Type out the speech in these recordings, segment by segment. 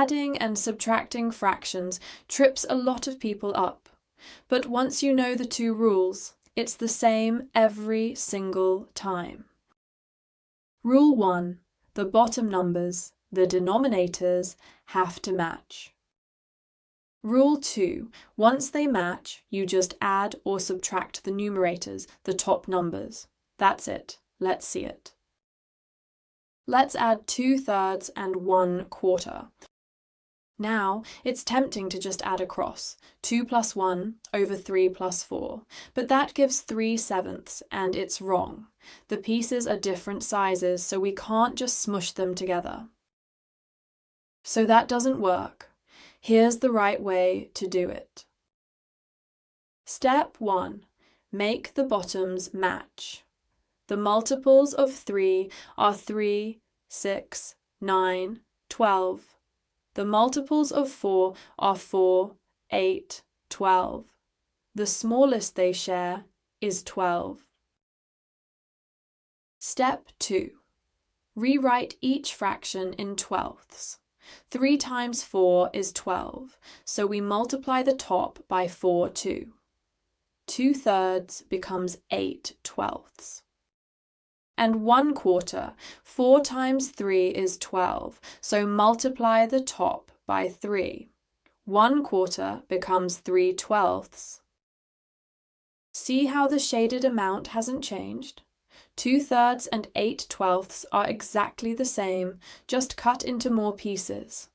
Adding and subtracting fractions trips a lot of people up. But once you know the two rules, it's the same every single time. Rule 1. The bottom numbers, the denominators, have to match. Rule 2. Once they match, you just add or subtract the numerators, the top numbers. That's it. Let's see it. Let's add 2/3 and 1/4. Now, it's tempting to just add across, 2 + 1 over 3 + 4, but that gives 3/7, and it's wrong. The pieces are different sizes, so we can't just smush them together. So that doesn't work. Here's the right way to do it. Step 1. Make the bottoms match. The multiples of 3 are 3, 6, 9, 12. The multiples of 4 are 4, 8, 12. The smallest they share is 12. Step 2. Rewrite each fraction in twelfths. 3 times 4 is 12, so we multiply the top by 4 too. 2/3 becomes 8/12. And 1/4, 4 times 3 is 12, so multiply the top by 3. 1/4 becomes 3/12. See how the shaded amount hasn't changed? 2/3 and 8/12 are exactly the same, just cut into more pieces.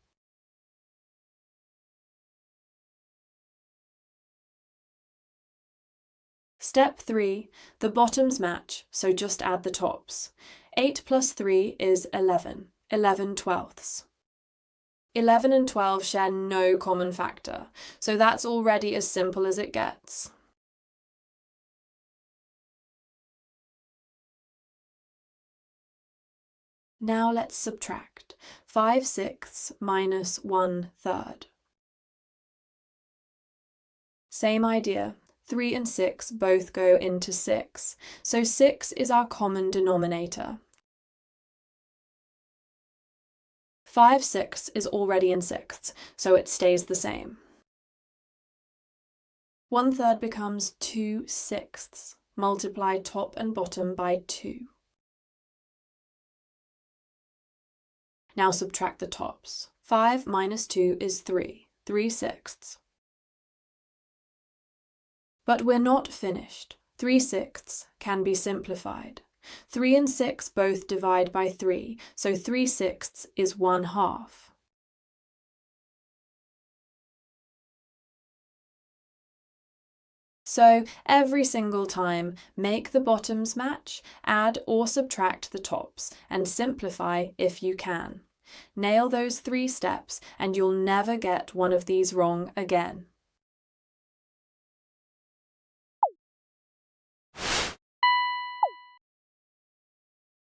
Step 3. The bottoms match, so just add the tops. 8 + 3 is 11, 11/12. 11 and 12 share no common factor, so that's already as simple as it gets. Now let's subtract. 5/6 minus 1/3. Same idea. 3 and 6 both go into 6, so 6 is our common denominator. 5/6 is already in sixths, so it stays the same. 1/3 becomes 2/6. Multiply top and bottom by 2. Now subtract the tops. 5 minus 2 is 3, 3/6. But we're not finished. 3/6 can be simplified. 3 and 6 both divide by 3, so 3/6 is 1/2. So every single time, make the bottoms match, add or subtract the tops, and simplify if you can. Nail those 3 steps, and you'll never get one of these wrong again.